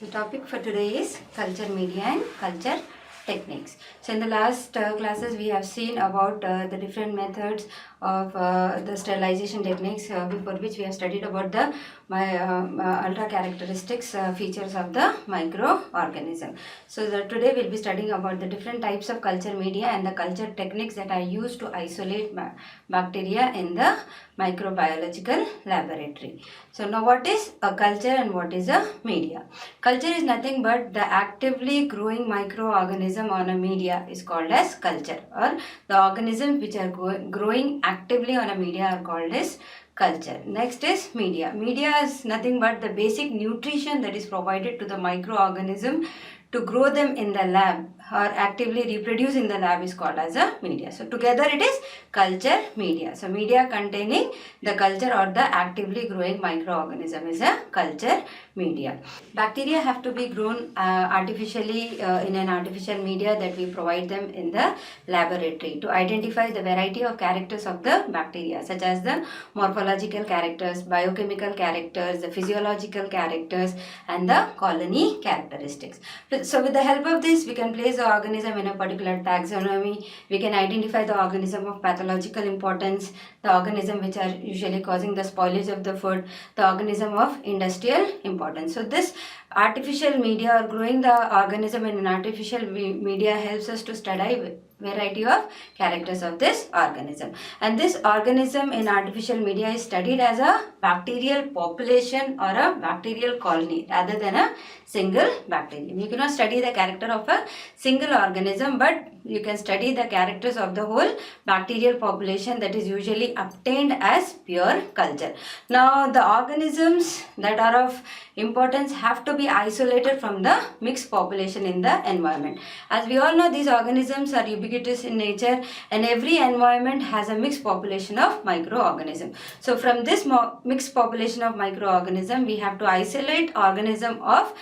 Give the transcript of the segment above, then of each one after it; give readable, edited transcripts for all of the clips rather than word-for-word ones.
The topic for today is culture media and culture techniques. So in the last classes we have seen about the different methods of the sterilization techniques before which we have studied about the ultra characteristics features of the microorganism. So today we'll be studying about the different types of culture media and the culture techniques that are used to isolate bacteria in the microbiological laboratory. So now what is a culture and what is a media? Culture is nothing but the actively growing microorganism on a media is called as culture, or the organisms which are growing actively on a media are called as culture. Next is media. Media is nothing but the basic nutrition that is provided to the microorganism to grow them in the lab or actively reproduce in the lab is called as a media. So together it is culture media. So media containing the culture or the actively growing microorganism is a culture media. Bacteria have to be grown artificially in an artificial media that we provide them in the laboratory to identify the variety of characters of the bacteria, such as the morphological characters, biochemical characters, the physiological characters and the colony characteristics. So with the help of this we can place the organism in a particular taxonomy. We can identify the organism of pathological importance, the organism which are usually causing the spoilage of the food, the organism of industrial importance. So this artificial media or growing the organism in an artificial media helps us to study variety of characters of this organism, and this organism in artificial media is studied as a bacterial population or a bacterial colony rather than a single bacterium. You cannot study the character of a single organism, but you can study the characters of the whole bacterial population that is usually obtained as pure culture. Now the organisms that are of importance have to be isolated from the mixed population in the environment. As we all know, these organisms are ubiquitous in nature and every environment has a mixed population of microorganisms. So from this mixed population of microorganisms, we have to isolate organism of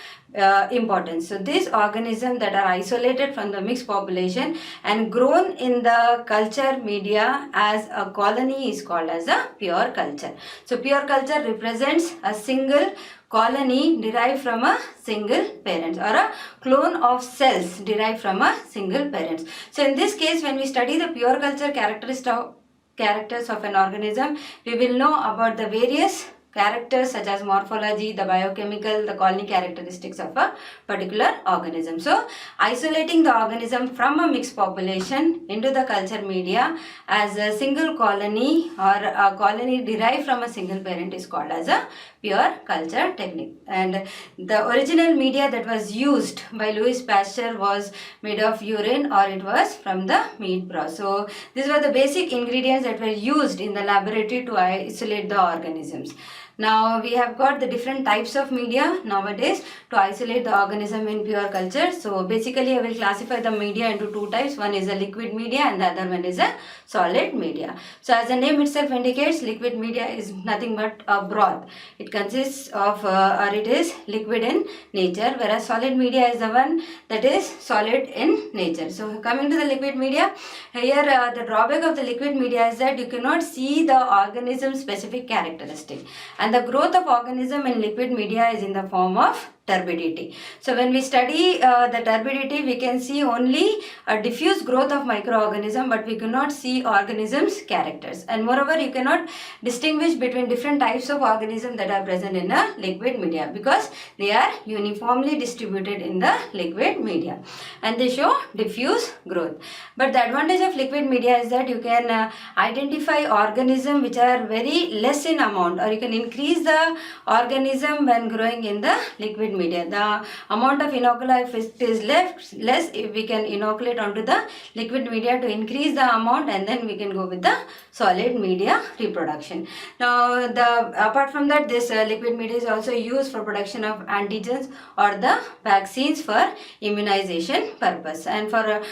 importance. So these organisms that are isolated from the mixed population and grown in the culture media as a colony is called as a pure culture. So pure culture represents a single colony derived from a single parent or a clone of cells derived from a single parent. So in this case, when we study the pure culture characters of an organism, we will know about the various characters such as morphology, the biochemical, the colony characteristics of a particular organism. So isolating the organism from a mixed population into the culture media as a single colony or a colony derived from a single parent is called as a pure culture technique. And the original media that was used by Louis Pasteur was made of urine or it was from the meat broth. So these were the basic ingredients that were used in the laboratory to isolate the organisms. Now we have got the different types of media nowadays to isolate the organism in pure culture. So basically I will classify the media into two types. One is a liquid media and the other one is a solid media. So as the name itself indicates, liquid media is nothing but a broth. It consists of or it is liquid in nature, whereas solid media is the one that is solid in nature. So coming to the liquid media, here the drawback of the liquid media is that you cannot see the organism specific characteristic. And the growth of organism in liquid media is in the form of turbidity. So when we study the turbidity, we can see only a diffuse growth of microorganism, but we cannot see organisms' characters. And moreover, you cannot distinguish between different types of organisms that are present in a liquid media because they are uniformly distributed in the liquid media and they show diffuse growth. But the advantage of liquid media is that you can identify organisms which are very less in amount, or you can increase the organism when growing in the liquid media. The amount of inocular, if it is less, if we can inoculate onto the liquid media to increase the amount, and then we can go with the solid media reproduction. Now apart from that, this liquid media is also used for production of antigens or the vaccines for immunization purpose, and for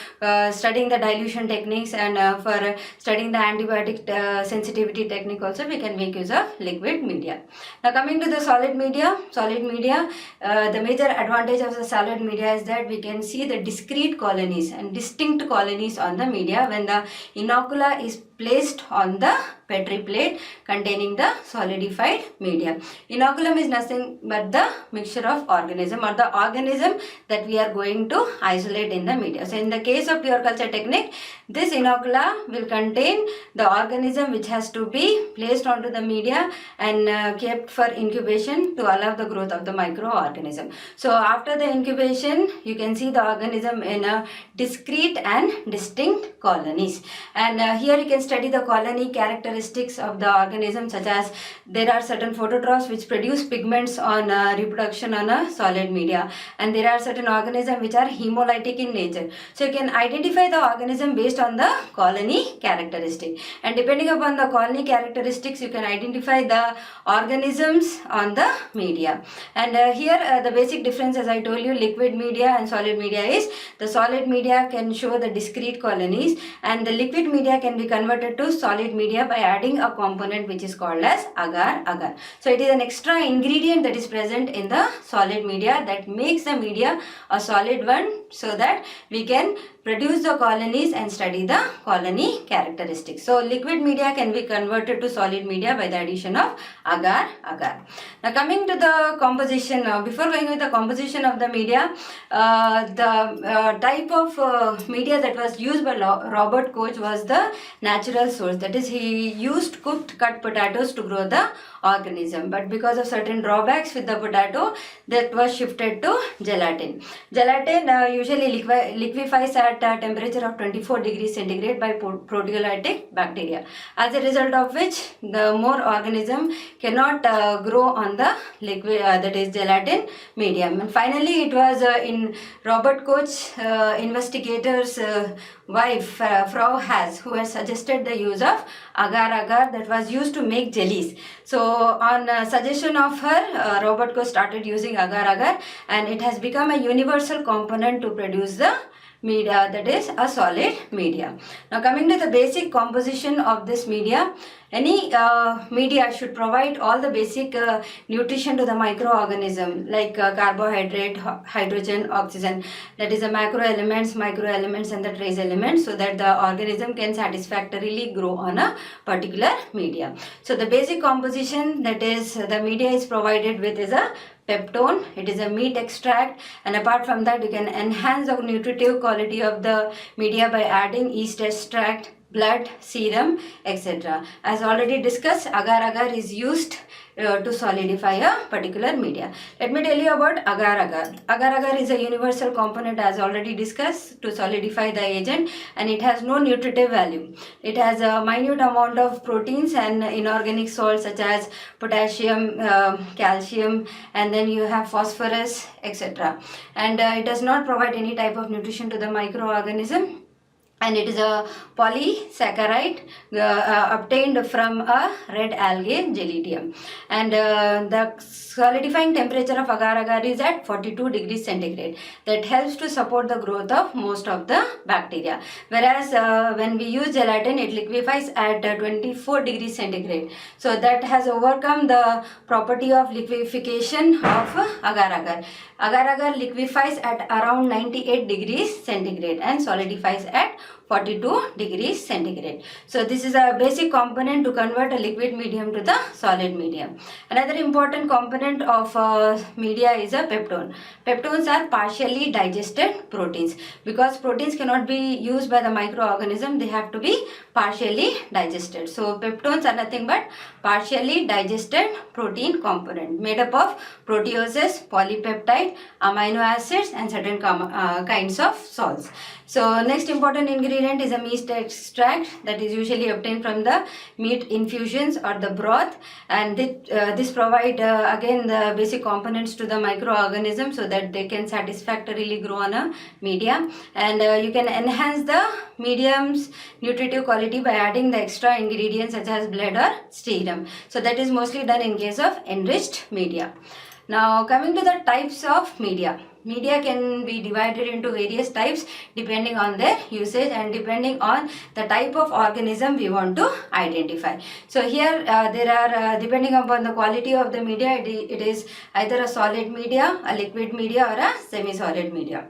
studying the dilution techniques and for studying the antibiotic sensitivity technique also we can make use of liquid media. Now coming to the solid media, the major advantage of the solid media is that we can see the discrete colonies and distinct colonies on the media when the inocula is placed on the Petri plate containing the solidified media. Inoculum is nothing but the mixture of organism or the organism that we are going to isolate in the media. So in the case of pure culture technique, this inocula will contain the organism which has to be placed onto the media and kept for incubation to allow the growth of the microorganism. So after the incubation, you can see the organism in a discrete and distinct colonies. And here you can study the colony characteristics of the organism, such as there are certain phototrophs which produce pigments on reproduction on a solid media, and there are certain organisms which are hemolytic in nature. So you can identify the organism based on the colony characteristic, and depending upon the colony characteristics you can identify the organisms on the media. And here the basic difference, as I told you, liquid media and solid media is the solid media can show the discrete colonies, and the liquid media can be converted to solid media by adding a component which is called as agar-agar. So it is an extra ingredient that is present in the solid media that makes the media a solid one, so that we can produce the colonies and study the colony characteristics. So liquid media can be converted to solid media by the addition of agar-agar. Now coming to the composition, before going with the composition of the media, the type of media that was used by Robert Koch was the natural source. That is, he used cooked cut potatoes to grow the organism, but because of certain drawbacks with the potato, that was shifted to gelatin. Gelatin usually liquefies at a temperature of 24 degrees centigrade by proteolytic bacteria, as a result of which the more organism cannot grow on the liquid, that is gelatin medium. And finally it was in Robert Koch investigators wife Frau Haas who has suggested the use of agar-agar that was used to make jellies. So on suggestion of her, Robert Koch started using agar-agar, and it has become a universal component to produce the media, that is a solid media. Now coming to the basic composition of this media, any media should provide all the basic nutrition to the microorganism, like carbohydrate, hydrogen, oxygen, that is the macro elements, micro elements and the trace elements, so that the organism can satisfactorily grow on a particular media. So the basic composition that is the media is provided with is a peptone. It is a meat extract, and apart from that you can enhance the nutritive quality of the media by adding yeast extract, blood, serum, etc. As already discussed, agar-agar is used to solidify a particular media. Let me tell you about agar-agar. Agar-agar is a universal component, as already discussed, to solidify the agent, and it has no nutritive value. It has a minute amount of proteins and inorganic salts such as potassium, calcium, and then you have phosphorus, etc. And it does not provide any type of nutrition to the microorganism. And it is a polysaccharide obtained from a red algae, Gelidium. And the solidifying temperature of agar-agar is at 42 degrees centigrade. That helps to support the growth of most of the bacteria. Whereas when we use gelatin, it liquefies at 24 degrees centigrade. So that has overcome the property of liquefaction of agar-agar. Agar-agar liquefies at around 98 degrees centigrade and solidifies at 42 degrees centigrade. So this is a basic component to convert a liquid medium to the solid medium. Another important component of media is a peptone. Peptones are partially digested proteins. Because proteins cannot be used by the microorganism, they have to be partially digested. So peptones are nothing but partially digested protein component made up of proteases, polypeptide, amino acids and certain kinds of salts. So next important ingredient is a meat extract that is usually obtained from the meat infusions or the broth, and this provide again the basic components to the microorganism so that they can satisfactorily grow on a media. And you can enhance the medium's nutritive quality by adding the extra ingredients such as blood or serum. So that is mostly done in case of enriched media. Now coming to the types of media. Media can be divided into various types depending on their usage and depending on the type of organism we want to identify. So here there are, depending upon the quality of the media, it is either a solid media, a liquid media or a semi-solid media.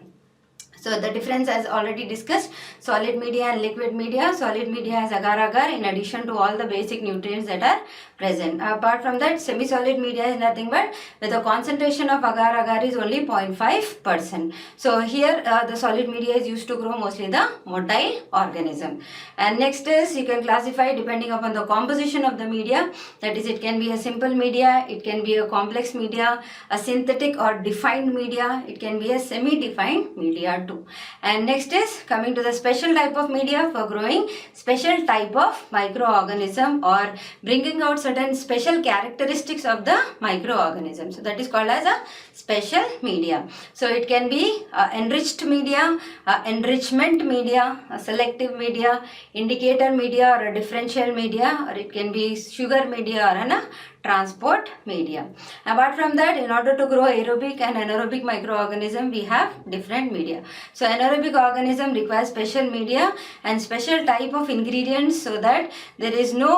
So the difference as already discussed, solid media and liquid media. Solid media has agar-agar in addition to all the basic nutrients that are present. Apart from that, semi-solid media is nothing but with the concentration of agar-agar is only 0.5%. So here the solid media is used to grow mostly the motile organism. And next is you can classify depending upon the composition of the media. That is, it can be a simple media, it can be a complex media, a synthetic or defined media, it can be a semi-defined media too. And next is coming to the special type of media for growing special type of microorganism or bringing out certain special characteristics of the microorganism. So that is called as a special media. So it can be enriched media, enrichment media, a selective media, indicator media or a differential media, or it can be sugar media or a transport media. Apart from that, in order to grow aerobic and anaerobic microorganism, we have different media. So anaerobic organism requires special media and special type of ingredients so that there is no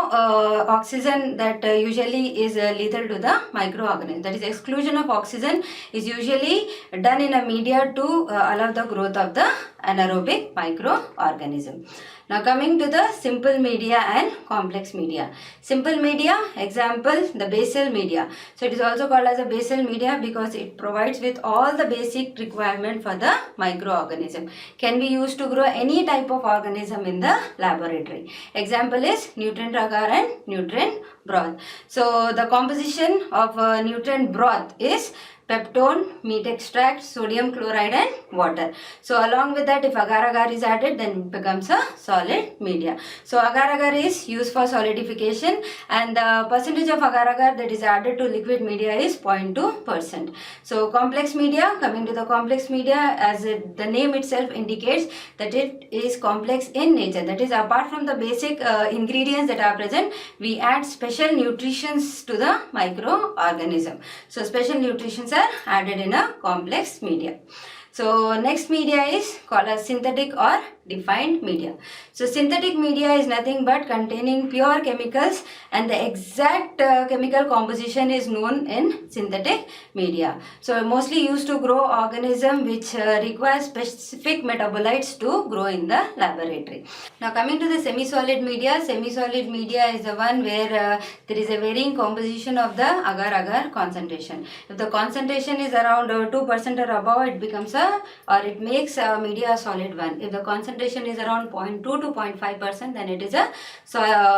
oxygen that usually is lethal to the microorganism. That is, exclusion of oxygen is usually done in a media to allow the growth of the anaerobic microorganism. Now coming to the simple media and complex media. Simple media, example, the basal media. So it is also called as a basal media because it provides with all the basic requirement for the microorganism. Can be used to grow any type of organism in the laboratory. Example is nutrient agar and nutrient broth. So the composition of nutrient broth is peptone, meat extract, sodium chloride and water. So along with that, if agar-agar is added, then it becomes a solid media. So agar-agar is used for solidification and the percentage of agar-agar that is added to liquid media is 0.2%. So complex media, coming to the complex media, as the name itself indicates that it is complex in nature. That is, apart from the basic ingredients that are present, we add special nutritions to the microorganism. So special nutritions are added in a complex media. So next media is called as synthetic or defined media. So synthetic media is nothing but containing pure chemicals and the exact chemical composition is known in synthetic media. So mostly used to grow organism which require specific metabolites to grow in the laboratory. Now coming to the semi-solid media. Semi-solid media is the one where there is a varying composition of the agar-agar concentration. If the concentration is around 2% or above, it becomes or it makes media a solid one. If the concentration is around 0.2 to 0.5%, then it is a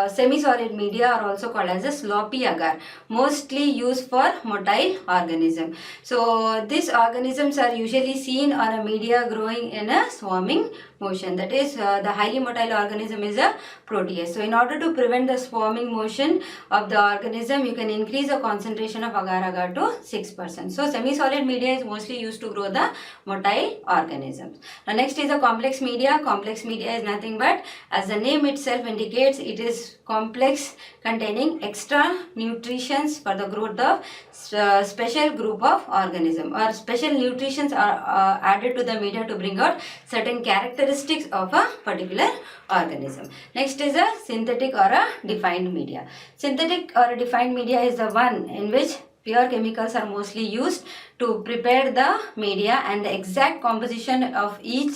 semi-solid media, or also called as a sloppy agar, mostly used for motile organism. So these organisms are usually seen on a media growing in a swarming motion. That is, the highly motile organism is a protease. So in order to prevent the swarming motion of the organism, you can increase the concentration of agar-agar to 6%. So semi-solid media is mostly used to grow the motile organisms. Now next is a complex media. Complex media is nothing but, as the name itself indicates, it is complex containing extra nutritions for the growth of special group of organism, or special nutritions are added to the media to bring out certain characteristics of a particular organism. Next is a synthetic or a defined media. Synthetic or a defined media is the one in which pure chemicals are mostly used to prepare the media and the exact composition of each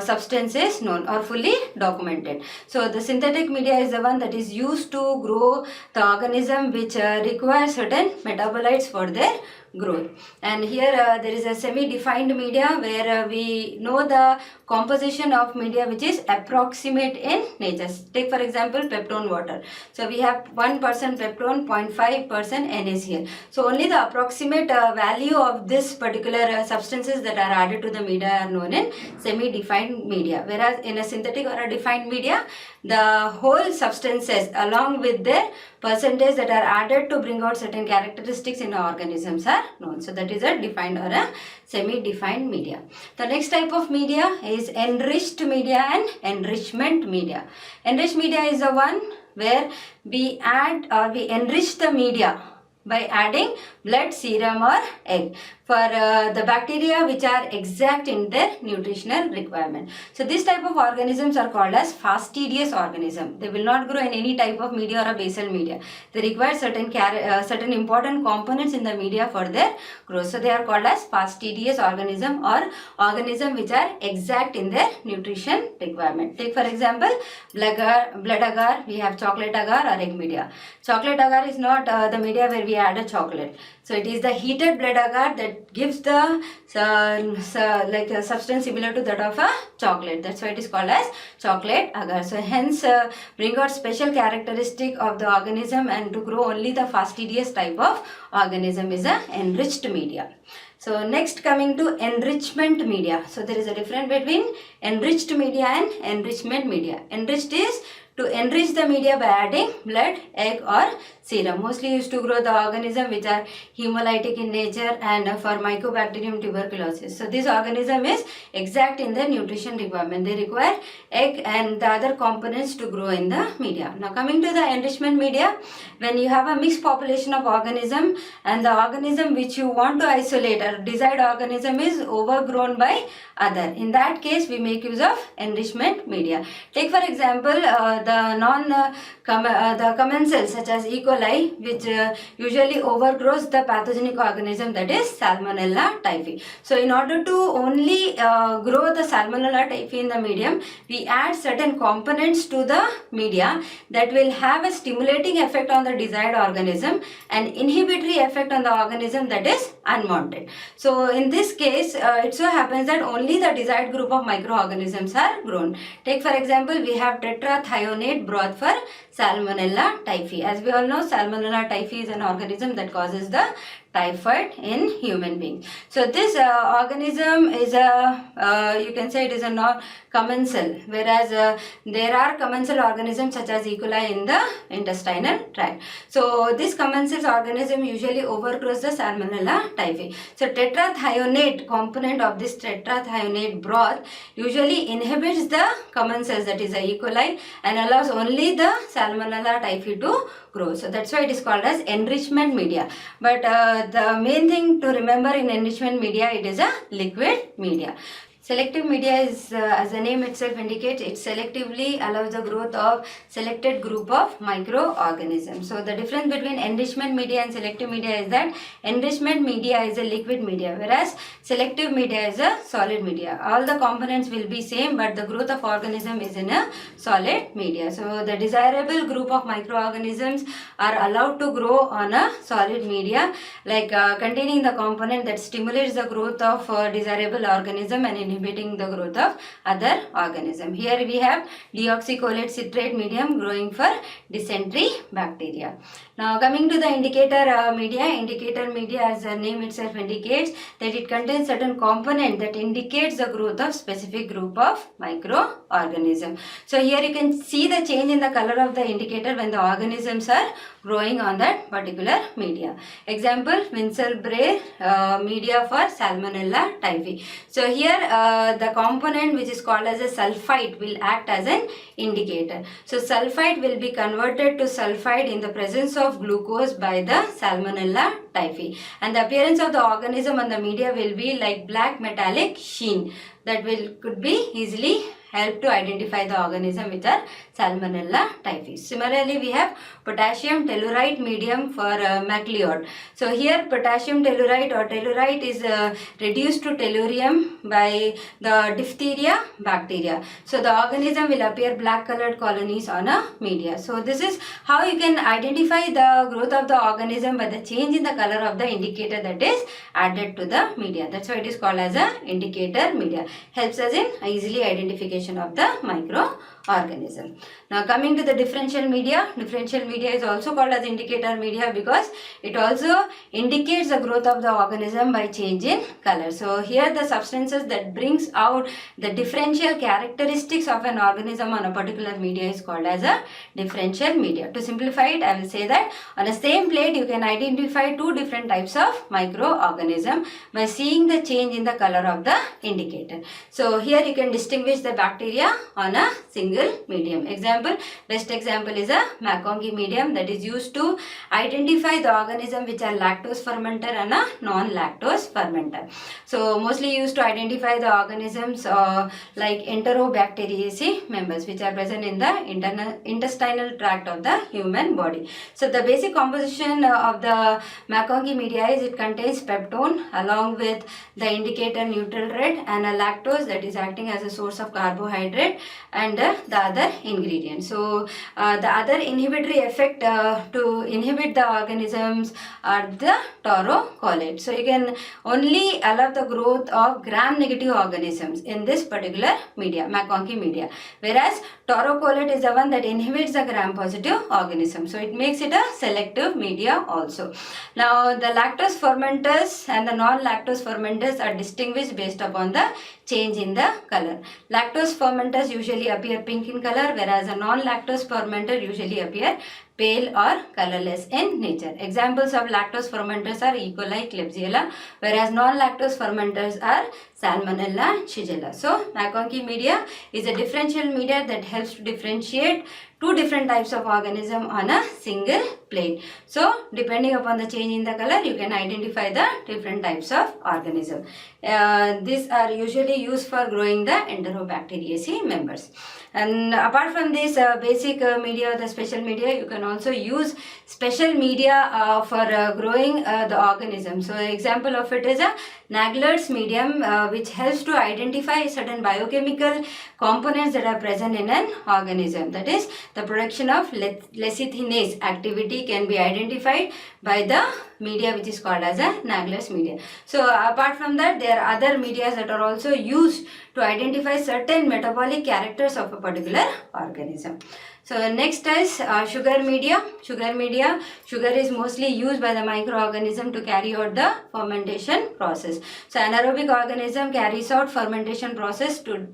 substance is known or fully documented. So the synthetic media is the one that is used to grow the organism which requires certain metabolites for their growth. And here there is a semi-defined media where we know the composition of media which is approximate in nature. Take for example peptone water. So we have 1% peptone, 0.5% NaCl. So only the approximate value of this particular substances that are added to the media are known in semi-defined media. Whereas in a synthetic or a defined media, the whole substances along with their percentage that are added to bring out certain characteristics in organisms are known. So that is a defined or a semi-defined media. The next type of media is enriched media and enrichment media. Enriched media is the one where we add or we enrich the media by adding blood, serum or egg. For the bacteria which are exact in their nutritional requirement. So this type of organisms are called as fastidious organism. They will not grow in any type of media or a basal media. They require certain important components in the media for their growth. So they are called as fastidious organism or organism which are exact in their nutrition requirement. Take for example blood agar, we have chocolate agar or egg media. Chocolate agar is not the media where we add a chocolate. So it is the heated blood agar that gives the like a substance similar to that of a chocolate. That's why it is called as chocolate agar. So hence bring out special characteristic of the organism, and to grow only the fastidious type of organism is a enriched media. So next coming to enrichment media. So there is a difference between enriched media and enrichment media. Enriched is to enrich the media by adding blood, egg or serum. Mostly used to grow the organism which are hemolytic in nature and for Mycobacterium tuberculosis. So this organism is exact in their nutrition requirement. They require egg and the other components to grow in the media. Now coming to the enrichment media, when you have a mixed population of organism and the organism which you want to isolate or desired organism is overgrown by other. In that case we make use of enrichment media. Take for example the commensals such as E. coli, which usually overgrows the pathogenic organism, that is Salmonella typhi. So in order to only grow the Salmonella typhi in the medium, we add certain components to the media that will have a stimulating effect on the desired organism and inhibitory effect on the organism that is unwanted. So in this case it so happens that only the desired group of microorganisms are grown. Take for example, we have tetrathionate broth for Salmonella typhi. As we all know, Salmonella typhi is an organism that causes the typhoid in human beings. So this organism is a you can say it is a non-commensal, whereas there are commensal organisms such as E. coli in the intestinal tract. So this commensal organism usually overgrows the Salmonella typhi. So tetrathionate component of this tetrathionate broth usually inhibits the commensals, that is a E. coli, and allows only the Salmonella typhi to grow. So that's why it is called as enrichment media. But the main thing to remember in enrichment media, it is a liquid media. Selective media is, as the name itself indicates, it selectively allows the growth of selected group of microorganisms. So the difference between enrichment media and selective media is that enrichment media is a liquid media, whereas selective media is a solid media. All the components will be same, but the growth of organism is in a solid media. So the desirable group of microorganisms are allowed to grow on a solid media, like containing the component that stimulates the growth of desirable organism and inhibiting the growth of other organism. Here we have deoxycholate citrate medium growing for dysentery bacteria. Now coming to the indicator media, as the name itself indicates, that it contains certain component that indicates the growth of specific group of microorganism. So here you can see the change in the color of the indicator when the organisms are growing on that particular media. Example, Winsel-Bray media for Salmonella typhi. So here the component which is called as a sulfite will act as an indicator. So sulfite will be converted to sulfide in the presence of glucose by the Salmonella typhi, and the appearance of the organism on the media will be like black metallic sheen that could be easily help to identify the organism with a Salmonella typhi. Similarly, we have potassium tellurite medium for MacLeod. So here potassium tellurite or tellurite is reduced to tellurium by the diphtheria bacteria. So the organism will appear black colored colonies on a media. So this is how you can identify the growth of the organism by the change in the color of the indicator that is added to the media. That's why it is called as a indicator media. Helps us in easily identification of the microorganism. Now coming to the differential media is also called as indicator media because it also indicates the growth of the organism by change in color. So here the substances that brings out the differential characteristics of an organism on a particular media is called as a differential media. To simplify it, I will say that on a same plate you can identify two different types of microorganism by seeing the change in the color of the indicator. So here you can distinguish the bacteria on a single medium. Example, best example is a McConkey medium that is used to identify the organism which are lactose fermenter and a non-lactose fermenter. So mostly used to identify the organisms like Enterobacteriaceae members which are present in the intestinal tract of the human body. So the basic composition of the McConkey media is it contains peptone along with the indicator neutral red and a lactose that is acting as a source of carbohydrate and the other ingredients. So the other inhibitory effect to inhibit the organisms are the taurocolate. So you can only allow the growth of gram-negative organisms in this particular media, McConkey media, whereas taurocolate is the one that inhibits the gram-positive organism. So it makes it a selective media also. Now the lactose fermenters and the non-lactose fermenters are distinguished based upon the change in the color. Lactose fermenters usually appear pink in color, whereas a non-lactose fermenter usually appear pale or colorless in nature. Examples of lactose fermenters are E. coli, Klebsiella, whereas non-lactose fermenters are Salmonella, Shigella. So McConkey media is a differential media that helps to differentiate two different types of organism on a single plate. So depending upon the change in the color, you can identify the different types of organism. These are usually used for growing the Enterobacteriaceae members. And apart from this basic media, the special media, you can also use special media for growing the organism. So example of it is a Nagler's medium which helps to identify certain biochemical components that are present in an organism. That is, the production of lecithinase activity can be identified by the media which is called as a Nagler's medium. So apart from that, there are other media that are also used to identify certain metabolic characters of a particular organism. So next is sugar media. Sugar is mostly used by the microorganism to carry out the fermentation process. So anaerobic organism carries out fermentation process to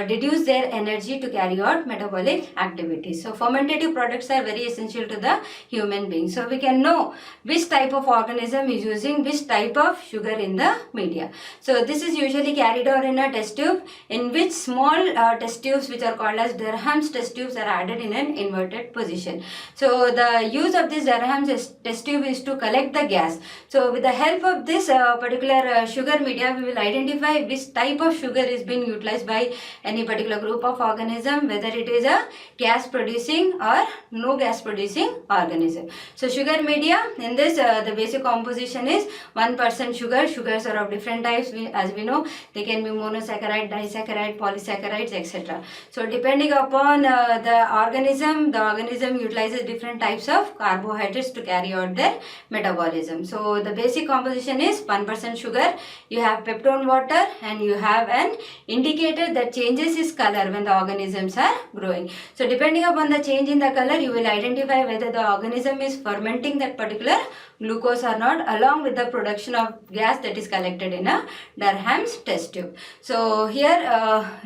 deduce their energy to carry out metabolic activities. So fermentative products are very essential to the human being. So we can know which type of organism is using which type of sugar in the media. So this is usually carried out in a test tube, in which small test tubes which are called as Derham's test tubes are added in an inverted position. So the use of this Derham's test tube is to collect the gas. So with the help of this particular sugar media, we will identify which type of sugar is being utilized by any particular group of organism, whether it is a gas producing or no gas producing organism. So sugar media, in this the basic composition is 1% sugar. Sugars are of different types. As we know, they can be monosaccharide, disaccharide, polysaccharides, etc. So depending upon the organism utilizes different types of carbohydrates to carry out their metabolism. So the basic composition is 1% sugar, you have peptone water, and you have an indicator that changes its color when the organisms are growing. So depending upon the change in the color, you will identify whether the organism is fermenting that particular glucose or not, along with the production of gas that is collected in a Derham's test tube. So here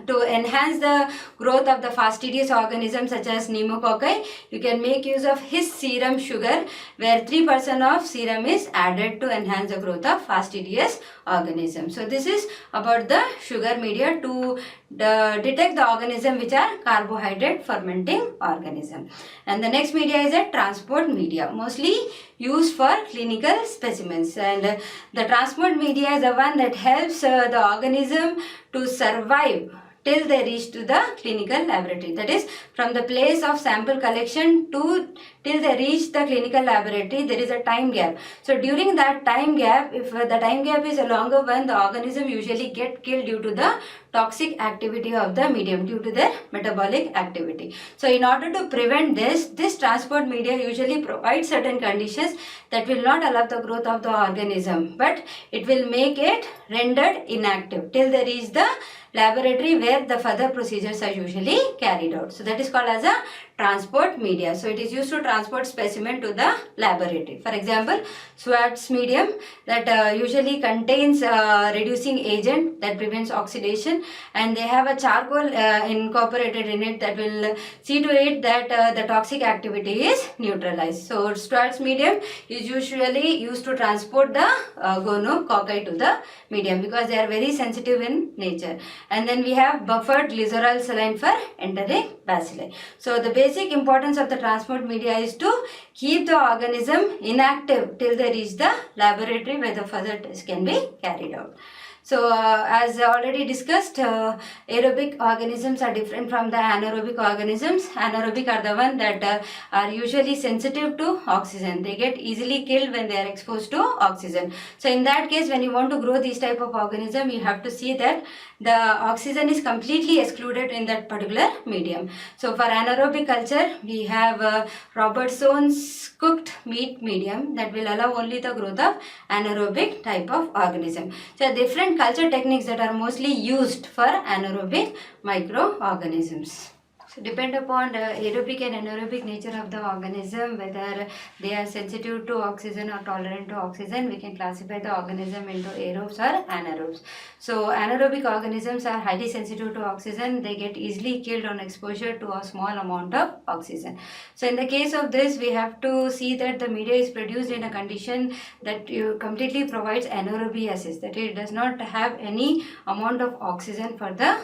to enhance the growth of the fastidious organisms such as pneumococci, you can make use of his serum sugar, where 3% of serum is added to enhance the growth of fastidious organisms. So this is about the sugar media to detect the organism which are carbohydrate fermenting organism. And the next media is a transport media, mostly used for clinical specimens, and the transport media is the one that helps the organism to survive till they reach to the clinical laboratory. That is, from the place of sample collection to till they reach the clinical laboratory, there is a time gap. So during that time gap, if the time gap is a longer one, the organism usually get killed due to the toxic activity of the medium, due to their metabolic activity. So in order to prevent this transport media usually provides certain conditions that will not allow the growth of the organism, but it will make it rendered inactive till they reach the laboratory where the further procedures are usually carried out. So that is called as a transport media. So it is used to transport specimen to the laboratory. For example, Swartz medium that usually contains reducing agent that prevents oxidation, and they have a charcoal incorporated in it that will see to it that the toxic activity is neutralized. So Swartz medium is usually used to transport the gonococci to the medium because they are very sensitive in nature. And then we have buffered glycerol saline for entering bacilli. So the basic importance of the transport media is to keep the organism inactive till they reach the laboratory where the further tests can be carried out. So as already discussed, aerobic organisms are different from the anaerobic organisms. Anaerobic are the ones that are usually sensitive to oxygen. They get easily killed when they are exposed to oxygen. So in that case, when you want to grow this type of organism, you have to see that the oxygen is completely excluded in that particular medium. So for anaerobic culture, we have Robertson's cooked meat medium that will allow only the growth of anaerobic type of organism. So different culture techniques that are mostly used for anaerobic microorganisms. So depend upon the aerobic and anaerobic nature of the organism, whether they are sensitive to oxygen or tolerant to oxygen, we can classify the organism into aerobes or anaerobes. So anaerobic organisms are highly sensitive to oxygen. They get easily killed on exposure to a small amount of oxygen. So in the case of this, we have to see that the media is produced in a condition that completely provides anaerobiasis, that it does not have any amount of oxygen for the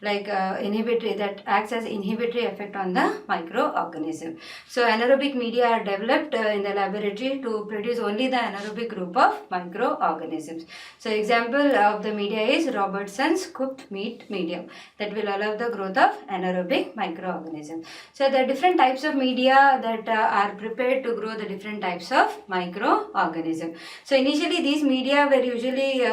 inhibitory, that acts as inhibitory effect on the microorganism. So anaerobic media are developed in the laboratory to produce only the anaerobic group of microorganisms. So example of the media is Robertson's cooked meat medium that will allow the growth of anaerobic microorganisms. So there are different types of media that are prepared to grow the different types of microorganisms. So initially these media were usually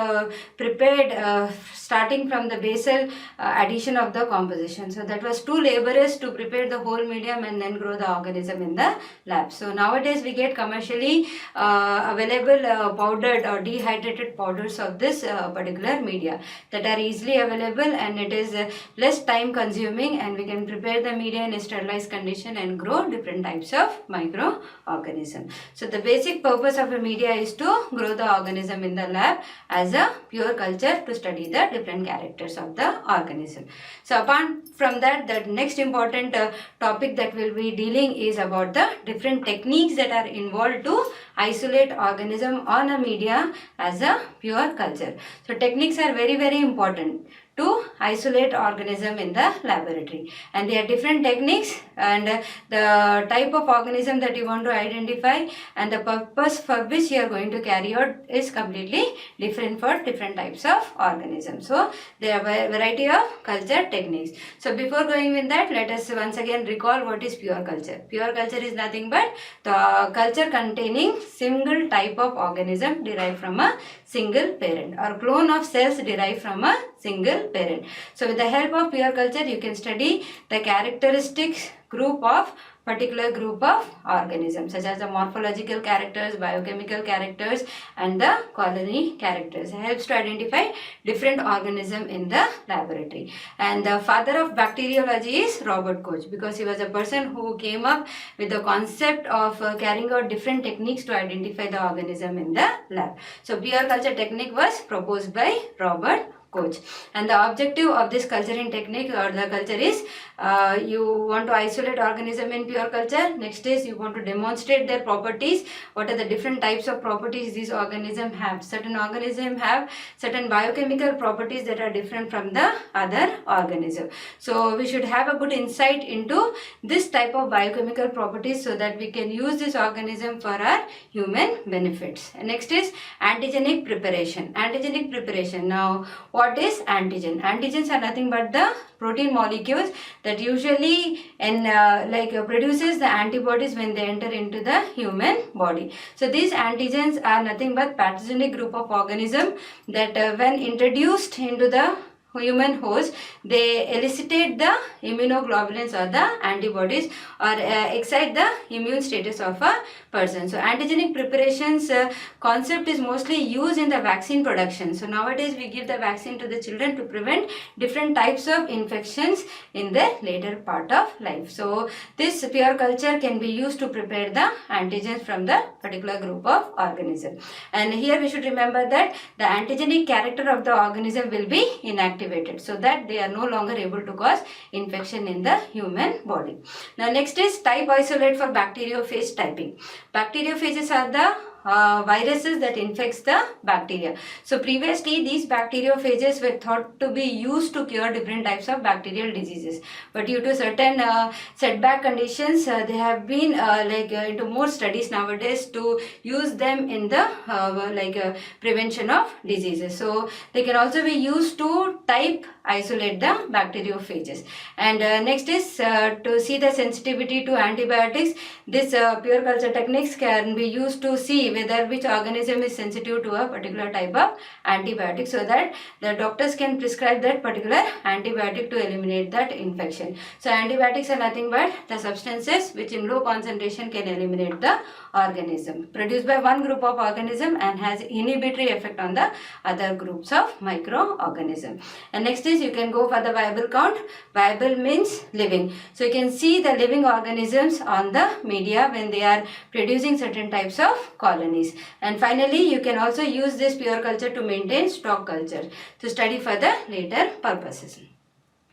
prepared starting from the basal addition of the composition. So that was too laborious to prepare the whole medium and then grow the organism in the lab. So nowadays we get commercially available powdered or dehydrated powders of this particular media that are easily available, and it is less time consuming, and we can prepare the media in a sterilized condition and grow different types of microorganisms. So the basic purpose of a media is to grow the organism in the lab as a pure culture to study the different characters of the organism. So apart from that, the next important topic that we'll be dealing is about the different techniques that are involved to isolate organism on a media as a pure culture. So techniques are very, very important to isolate organism in the laboratory, and there are different techniques, and the type of organism that you want to identify and the purpose for which you are going to carry out is completely different for different types of organisms. So there are a variety of culture techniques. So before going with that, let us once again recall what is pure culture. Pure culture is nothing but the culture containing single type of organism derived from a single parent, or clone of cells derived from a single parent. So with the help of pure culture, you can study the characteristics group of particular group of organisms, such as the morphological characters, biochemical characters, and the colony characters. It helps to identify different organisms in the laboratory. And the father of bacteriology is Robert Koch, because he was a person who came up with the concept of carrying out different techniques to identify the organism in the lab. So pure culture technique was proposed by Robert Koch, and the objective of this culturing technique or the culture is you want to isolate organism in pure culture. Next is you want to demonstrate their properties. What are the different types of properties these organisms have? Certain organisms have certain biochemical properties that are different from the other organism. So we should have a good insight into this type of biochemical properties so that we can use this organism for our human benefits. And next is antigenic preparation. Antigenic preparation. Now, what is antigen? Antigens are nothing but the protein molecules that usually produces the antibodies when they enter into the human body. So these antigens are nothing but pathogenic group of organism that when introduced into the human host, they elicitate the immunoglobulins or the antibodies or excite the immune status of a person. So antigenic preparations concept is mostly used in the vaccine production. So nowadays we give the vaccine to the children to prevent different types of infections in the later part of life. So this pure culture can be used to prepare the antigens from the particular group of organism. And here we should remember that the antigenic character of the organism will be inactivated, so that they are no longer able to cause infection in the human body. Now next is type isolate for bacteriophage typing. Bacteriophages are the viruses that infects the bacteria. So previously these bacteriophages were thought to be used to cure different types of bacterial diseases, but due to certain setback conditions, they have been into more studies nowadays to use them in the prevention of diseases. So they can also be used to type isolate the bacteriophages. And next is to see the sensitivity to antibiotics. This pure culture techniques can be used to see whether which organism is sensitive to a particular type of antibiotic, so that the doctors can prescribe that particular antibiotic to eliminate that infection. So antibiotics are nothing but the substances which in low concentration can eliminate the organism, produced by one group of organism and has inhibitory effect on the other groups of microorganisms. And next is you can go for the viable count. Viable means living. So you can see the living organisms on the media when they are producing certain types of colonies. And finally, you can also use this pure culture to maintain stock culture to study for the later purposes.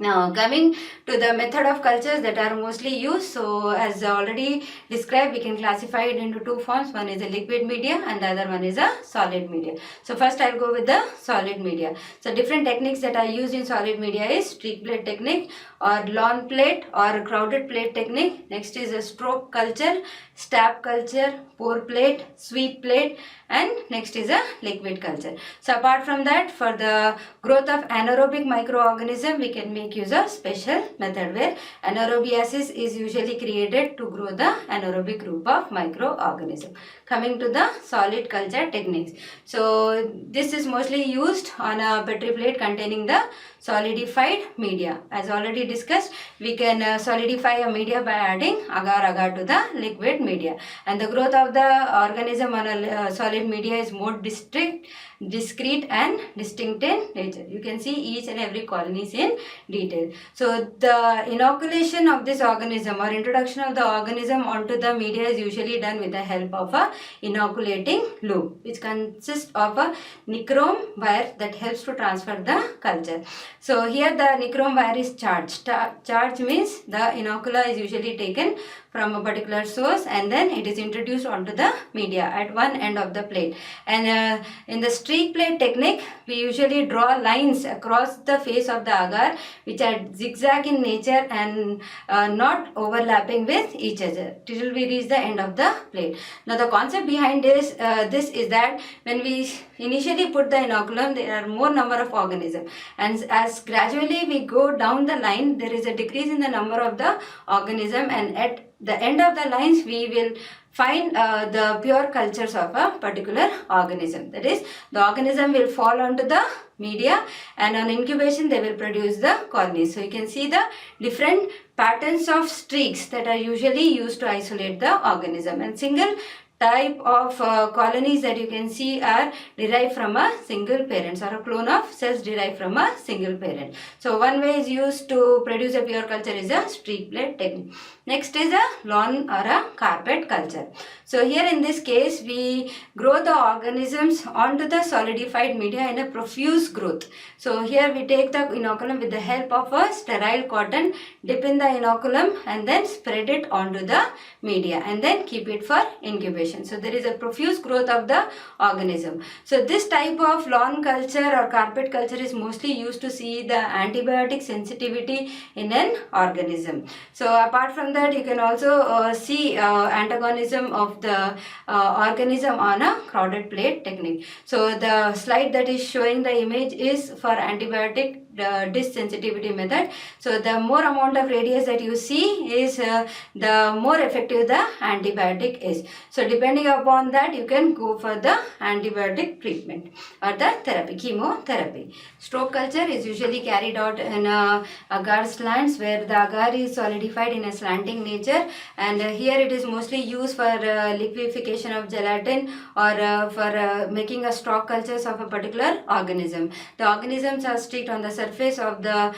Now coming to the method of cultures that are mostly used, so as already described, we can classify it into two forms. One is a liquid media and the other one is a solid media. So first I'll go with the solid media. So different techniques that are used in solid media is streak plate technique or lawn plate or crowded plate technique. Next is a stroke culture, stab culture, pour plate, sweep plate, and next is a liquid culture. So apart from that, for the growth of anaerobic microorganism, we can make use of special method where anaerobiasis is usually created to grow the anaerobic group of microorganism. Coming to the solid culture techniques. So this is mostly used on a petri plate containing the solidified media. As already discussed, we can solidify a media by adding agar-agar to the liquid media, and the growth of the organism on a solid media is more discrete and distinct in nature. You can see each and every colonies in detail. So the inoculation of this organism or introduction of the organism onto the media is usually done with the help of a inoculating loop, which consists of a nichrome wire that helps to transfer the culture. So here the nichrome wire is charged. Charge means the inocula is usually taken from a particular source and then it is introduced onto the media at one end of the plate. And in the streak plate technique, we usually draw lines across the face of the agar which are zigzag in nature and not overlapping with each other till we reach the end of the plate. Now the concept behind this is that when we initially put the inoculum, there are more number of organisms, and as gradually we go down the line, there is a decrease in the number of the organism, and at the end of the lines we will find the pure cultures of a particular organism. That is, the organism will fall onto the media and on incubation they will produce the colonies. So you can see the different patterns of streaks that are usually used to isolate the organism, and single type of colonies that you can see are derived from a single parent or a clone of cells derived from a single parent. So one way is used to produce a pure culture is a streak plate technique. Next is a lawn or a carpet culture. So here in this case we grow the organisms onto the solidified media in a profuse growth. So here we take the inoculum with the help of a sterile cotton, dip in the inoculum and then spread it onto the media and then keep it for incubation. So there is a profuse growth of the organism. So this type of lawn culture or carpet culture is mostly used to see the antibiotic sensitivity in an organism. So apart from that, you can also see antagonism of the organism on a crowded plate technique. So the slide that is showing the image is for antibiotic disensitivity method. So the more amount of radius that you see is the more effective the antibiotic is. So depending upon that, you can go for the antibiotic treatment or the therapy, chemotherapy. Stroke culture is usually carried out in agar slants where the agar is solidified in a slanting nature, and here it is mostly used for liquefaction of gelatin or for making a stroke cultures of a particular organism. The organisms are streaked on the surface of the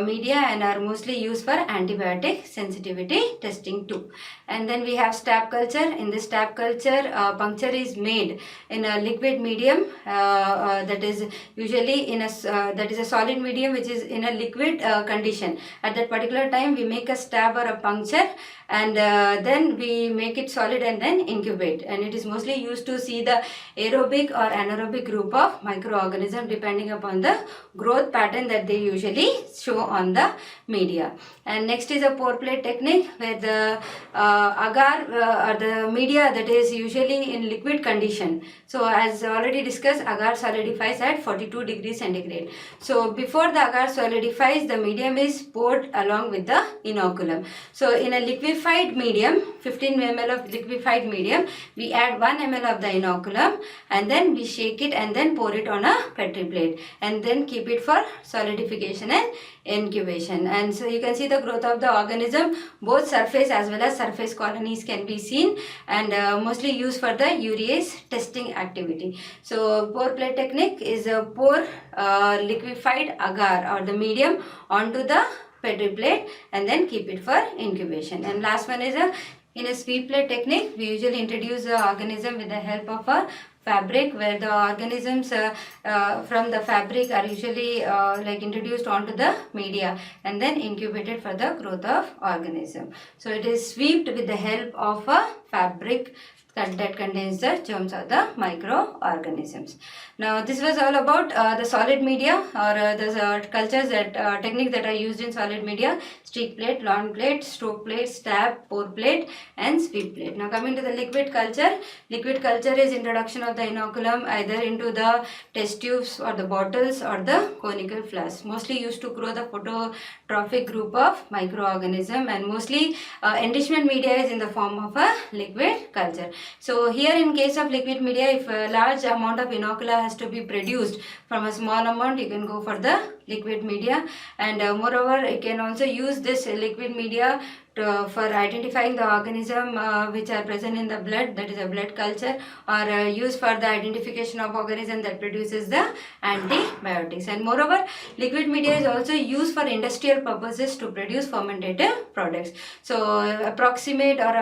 media and are mostly used for antibiotic sensitivity testing too. And then we have stab culture. In this stab culture, culture puncture is made in a liquid medium, that is usually in a that is a solid medium which is in a liquid condition. At that particular time we make a stab or a puncture, and then we make it solid and then incubate, and it is mostly used to see the aerobic or anaerobic group of microorganisms depending upon the growth pattern that they usually show on the media. And next is a pour plate technique, where the agar or the media that is usually in liquid condition. So as already discussed, agar solidifies at 42 degrees centigrade. So before the agar solidifies, the medium is poured along with the inoculum. So in a liquefied medium, 15 ml of liquefied medium, we add 1 ml of the inoculum, and then we shake it and then pour it on a petri plate, and then keep it for solidification and incubation. And so you can see the growth of the organism. Both surface as well as surface colonies can be seen, and mostly used for the urease testing activity. So pour plate technique is a pour liquefied agar or the medium onto the petri plate and then keep it for incubation. And last one is in a sweep plate technique, we usually introduce the organism with the help of a fabric, where the organisms from the fabric are usually like introduced onto the media and then incubated for the growth of organism. So it is swept with the help of a fabric that contains the germs of the microorganisms. Now this was all about the solid media, or the cultures that techniques that are used in solid media: streak plate, lawn plate, stroke plate, stab, pour plate and sweep plate. Now coming to the liquid culture. Liquid culture is introduction of the inoculum either into the test tubes or the bottles or the conical flasks, mostly used to grow the phototrophic group of microorganism, and mostly enrichment media is in the form of a liquid culture. So here in case of liquid media, if a large amount of inocula has to be produced from a small amount, you can go for the liquid media. And moreover, you can also use this liquid media for identifying the organism which are present in the blood, that is a blood culture, or used for the identification of organism that produces the antibiotics. And moreover, liquid media is also used for industrial purposes to produce fermentative products. So approximate or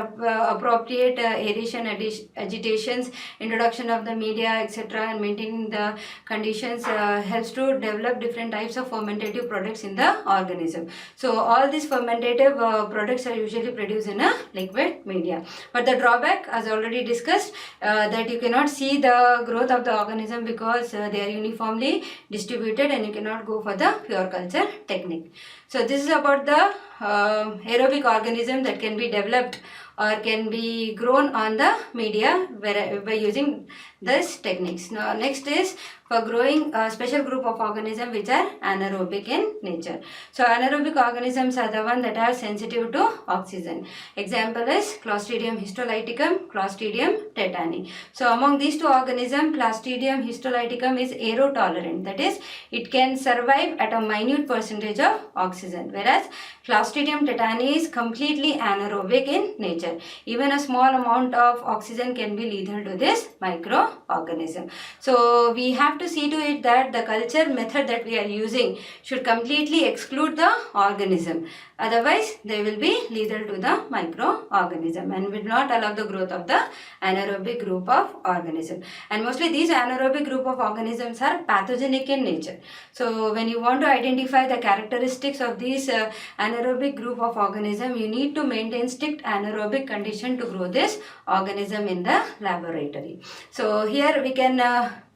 appropriate aeration, agitations, introduction of the media, etc., and maintaining the conditions helps to develop different types of fermentative products in the organism. So all these fermentative products are usually produced in a liquid media. But the drawback, as already discussed, that you cannot see the growth of the organism because they are uniformly distributed, and you cannot go for the pure culture technique. So this is about the aerobic organism that can be developed or can be grown on the media by using these techniques. Now next is for growing a special group of organisms which are anaerobic in nature. So anaerobic organisms are the one that are sensitive to oxygen. Example is Clostridium histolyticum, Clostridium tetani. So among these two organisms, Clostridium histolyticum is aerotolerant, that is it can survive at a minute percentage of oxygen, whereas Clostridium tetani is completely anaerobic in nature. Even a small amount of oxygen can be lethal to this microorganism. So we have to see to it that the culture method that we are using should completely exclude the organism. Otherwise, they will be lethal to the microorganism and will not allow the growth of the anaerobic group of organism. And mostly these anaerobic group of organisms are pathogenic in nature. So when you want to identify the characteristics of these anaerobic group of organism, you need to maintain strict anaerobic condition to grow this organism in the laboratory. So here we can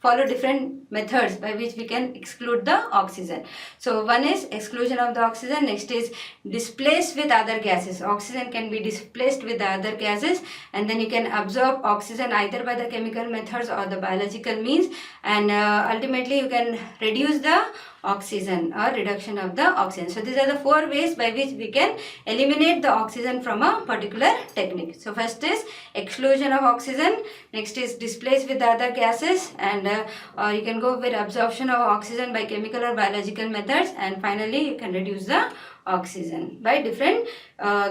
follow different methods by which we can exclude the oxygen. So one is exclusion of the oxygen, next is displaced with other gases. Oxygen can be displaced with the other gases, and then you can absorb oxygen either by the chemical methods or the biological means, and ultimately you can reduce the oxygen or reduction of the oxygen. So these are the 4 ways by which we can eliminate the oxygen from a particular technique. So first is exclusion of oxygen, next is displaced with the other gases, and and or you can go with absorption of oxygen by chemical or biological methods, and finally you can reduce the oxygen by different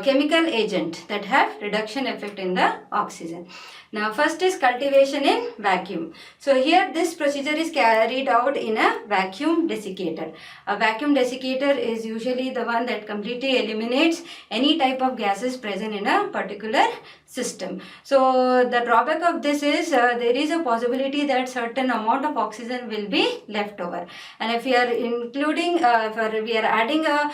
chemical agent that have reduction effect in the oxygen. Now first is cultivation in vacuum. So here this procedure is carried out in a vacuum desiccator. A vacuum desiccator is usually the one that completely eliminates any type of gases present in a particular system. So the drawback of this is there is a possibility that certain amount of oxygen will be left over, and if we are including if we are adding a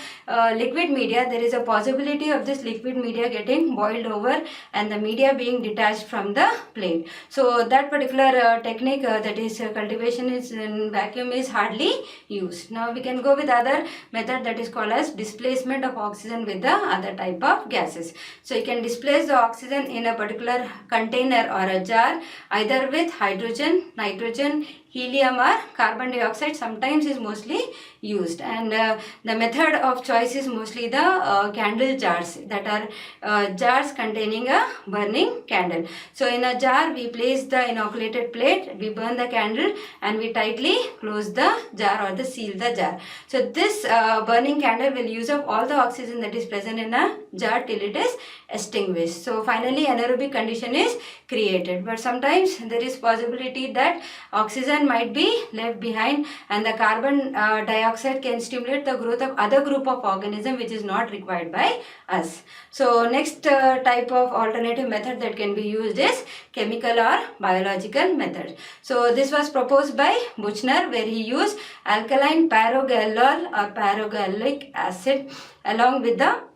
liquid media, there is a possibility of this liquid media getting boiled over and the media being detached from the plate. So that particular technique that is cultivation is in vacuum is hardly used. Now we can go with other method that is called as displacement of oxygen with the other type of gases. So you can displace the oxygen in a particular container or a jar either with hydrogen, nitrogen, helium or carbon dioxide sometimes is mostly used, and the method of choice is mostly the candle jars, that are jars containing a burning candle. So in a jar we place the inoculated plate, we burn the candle and we tightly close the jar or the seal the jar. So this burning candle will use up all the oxygen that is present in a jar till it is extinguished. So finally anaerobic condition is created, but sometimes there is possibility that oxygen might be left behind and the carbon dioxide can stimulate the growth of other group of organism which is not required by us. So next type of alternative method that can be used is chemical or biological method. So this was proposed by Buchner, where he used alkaline pyrogallol or pyrogallic acid along with the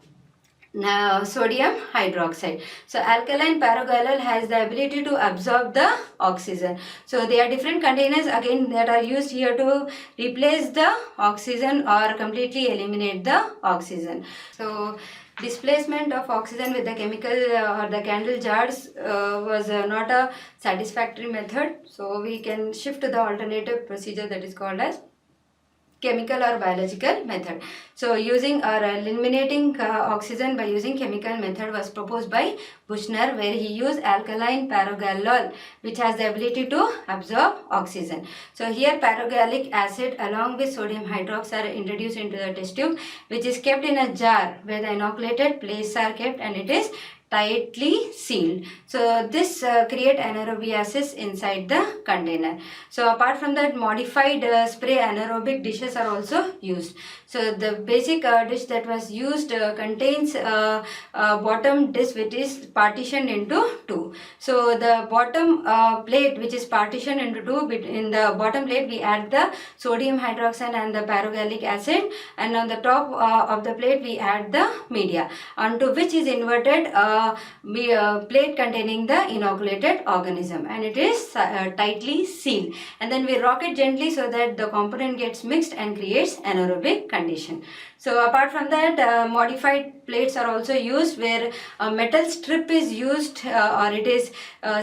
sodium hydroxide. So alkaline pyrogallol has the ability to absorb the oxygen. So there are different containers again that are used here to replace the oxygen or completely eliminate the oxygen. So displacement of oxygen with the chemical or the candle jars was not a satisfactory method. So we can shift to the alternative procedure that is called as chemical or biological method. So using or eliminating oxygen by using chemical method was proposed by Buchner, where he used alkaline pyrogallol which has the ability to absorb oxygen. So here pyrogallic acid along with sodium hydroxide are introduced into the test tube, which is kept in a jar where the inoculated plates are kept and it is tightly sealed. So this create anaerobiasis inside the container. So apart from that, modified spray anaerobic dishes are also used. So the basic dish that was used contains a bottom dish which is partitioned into two. So the bottom plate which is partitioned into two, in the bottom plate we add the sodium hydroxide and the pyrogallic acid, and on the top of the plate we add the media, onto which is inverted plate containing the inoculated organism, and it is tightly sealed, and then we rock it gently so that the component gets mixed and creates anaerobic condition. So apart from that, modified plates are also used, where a metal strip is used or it is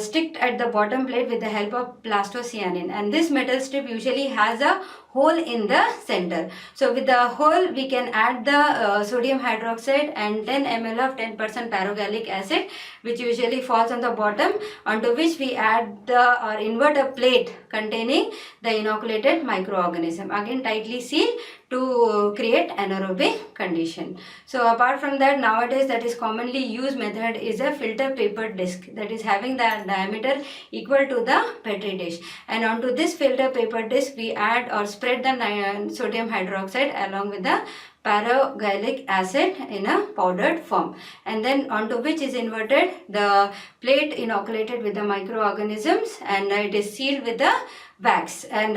sticked at the bottom plate with the help of plastocyanin, and this metal strip usually has a hole in the center. So with the hole we can add the sodium hydroxide and 10 ml of 10% pyrogallic acid, which usually falls on the bottom, onto which we add the or invert a plate containing the inoculated microorganism, again tightly sealed to create anaerobic condition. So apart from that, nowadays that is commonly used method is a filter paper disc that is having the diameter equal to the petri dish, and onto this filter paper disc we add or spread the sodium hydroxide along with the pyrogallic acid in a powdered form, and then onto which is inverted the plate inoculated with the microorganisms, and it is sealed with the wax, and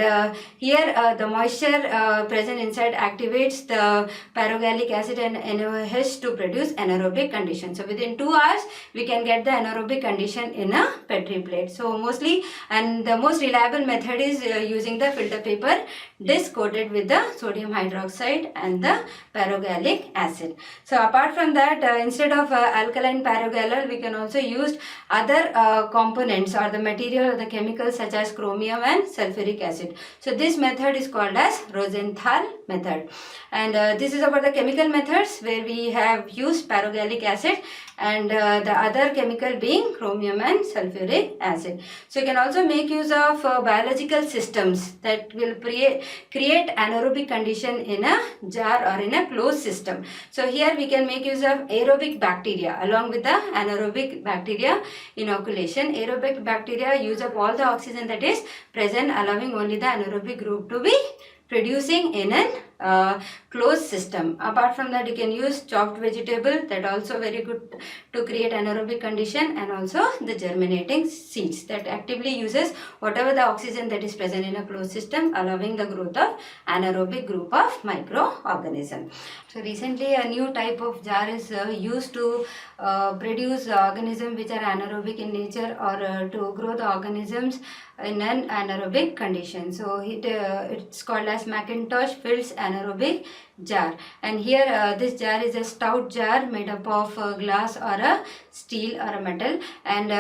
here the moisture present inside activates the pyrogallic acid and NaOH to produce anaerobic condition. So within 2 hours we can get the anaerobic condition in a petri plate. So mostly, and the most reliable method is using the filter paper disc coated with the sodium hydroxide and the pyrogallic acid. So apart from that, instead of alkaline pyrogallol, we can also use other components or the material or the chemicals such as chromium and sulfuric acid. So this method is called as Rosenthal method. And this is about the chemical methods where we have used pyrogallic acid and the other chemical being chromium and sulfuric acid. So you can also make use of biological systems that will create anaerobic condition in a jar or in a closed system. So here we can make use of aerobic bacteria along with the anaerobic bacteria inoculation. Aerobic bacteria use up all the oxygen that is present, allowing only the anaerobic group to be producing in an closed system. Apart from that, you can use chopped vegetable, that also very good to create anaerobic condition, and also the germinating seeds that actively uses whatever the oxygen that is present in a closed system, allowing the growth of anaerobic group of microorganism. So recently a new type of jar is used to produce organisms which are anaerobic in nature, or to grow the organisms in an anaerobic condition. So it's called as Macintosh Fields anaerobic jar. And here this jar is a stout jar made up of glass or a steel or a metal, and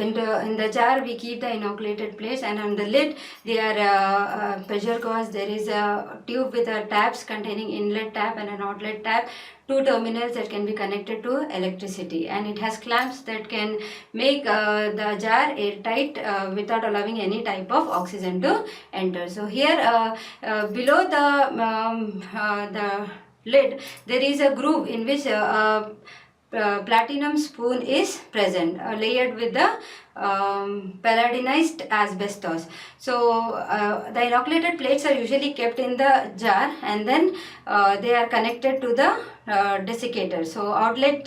in the jar we keep the inoculated plates, and on the lid they are pressure gauge. There is a tube with tabs containing inlet tab and an outlet tab, two terminals that can be connected to electricity, and it has clamps that can make the jar airtight without allowing any type of oxygen to enter. So here below the lid there is a groove in which platinum spoon is present, layered with the palladinized asbestos. So the inoculated plates are usually kept in the jar, and then they are connected to the desiccator. So outlet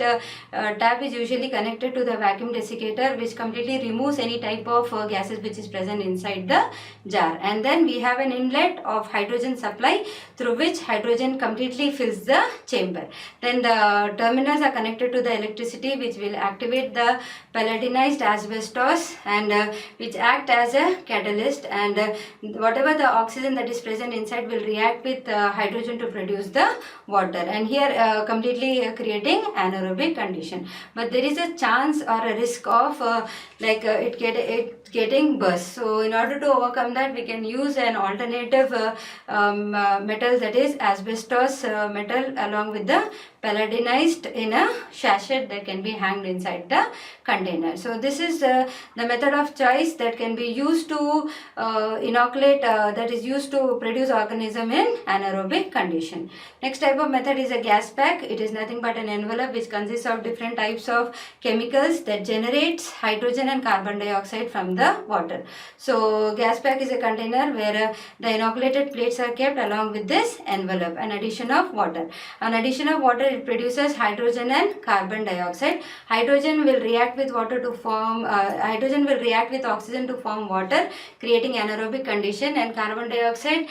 tab is usually connected to the vacuum desiccator, which completely removes any type of gases which is present inside the jar. And then we have an inlet of hydrogen supply through which hydrogen completely fills the chamber. Then the terminals are connected to the electricity, which will activate the palladinized asbestos, and which act as a catalyst, and whatever the oxygen that is present inside will react with hydrogen to produce the water, and here completely creating anaerobic condition. But there is a chance or a risk of it getting burst. So in order to overcome that, we can use an alternative metal, that is asbestos metal, along with the palladinized in a sachet that can be hanged inside the container. So this is the method of choice that can be used to inoculate, that is used to produce organism in anaerobic condition. Next type of method is a gas pack. It is nothing but an envelope which consists of different types of chemicals that generates hydrogen and carbon dioxide from the water. So gas pack is a container where the inoculated plates are kept along with this envelope, an addition of water. On addition of water, it produces hydrogen and carbon dioxide. Hydrogen will react with water to form hydrogen will react with oxygen to form water, creating anaerobic condition, and carbon dioxide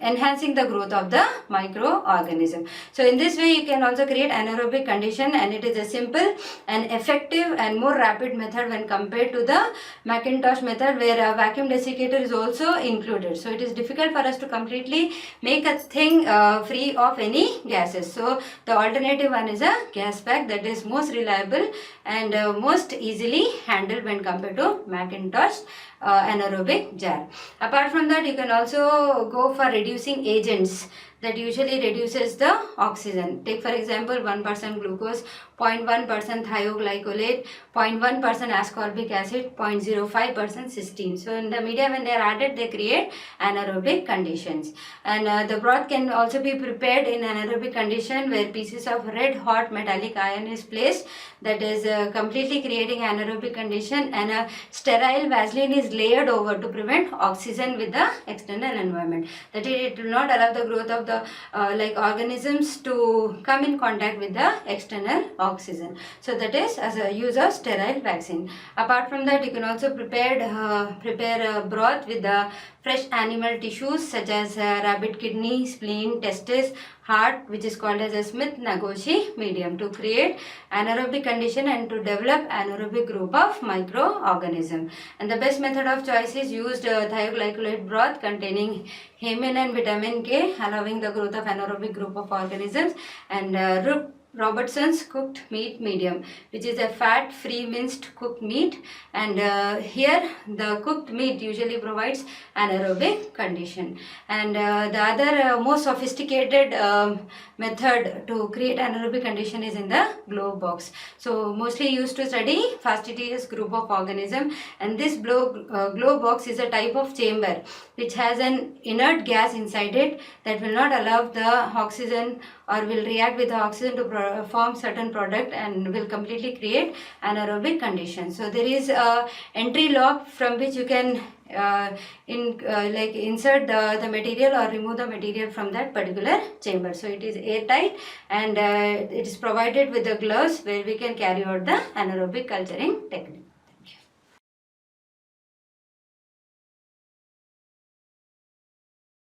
enhancing the growth of the microorganism. So in this way you can also create anaerobic condition, and it is a simple and effective and more rapid method when compared to the Macintosh method, where a vacuum desiccator is also included. So it is difficult for us to completely make a thing free of any gases. So the alternative one is a gas pack, that is most reliable and most easily handled when compared to Macintosh anaerobic jar. Apart from that, you can also go for reducing agents that usually reduces the oxygen. Take for example 1% glucose, 0.1% thioglycolate, 0.1% ascorbic acid, 0.05% cysteine. So in the media, when they are added, they create anaerobic conditions. And the broth can also be prepared in anaerobic condition, where pieces of red hot metallic iron is placed, that is completely creating anaerobic condition, and a sterile Vaseline is layered over to prevent oxygen with the external environment. That is, it will not allow the growth of the organisms to come in contact with the external oxygen. So that is as a use of sterile vaccine. Apart from that, you can also prepare a broth with the fresh animal tissues such as rabbit kidney, spleen, testis, heart, which is called as a Smith-Nagoshi medium, to create anaerobic condition and to develop anaerobic group of microorganism. And the best method of choice is used thioglycolate broth containing hemine and vitamin K, allowing the growth of anaerobic group of organisms, and root Robertson's cooked meat medium, which is a fat-free minced cooked meat, and here the cooked meat usually provides anaerobic condition. And the other more sophisticated method to create anaerobic condition is in the globe box. So mostly used to study fastidious group of organism, and this globe box is a type of chamber which has an inert gas inside it that will not allow the oxygen or will react with the oxygen to form certain product and will completely create anaerobic conditions. So there is a entry lock from which you can insert the material or remove the material from that particular chamber. So it is airtight, and it is provided with the gloves where we can carry out the anaerobic culturing technique.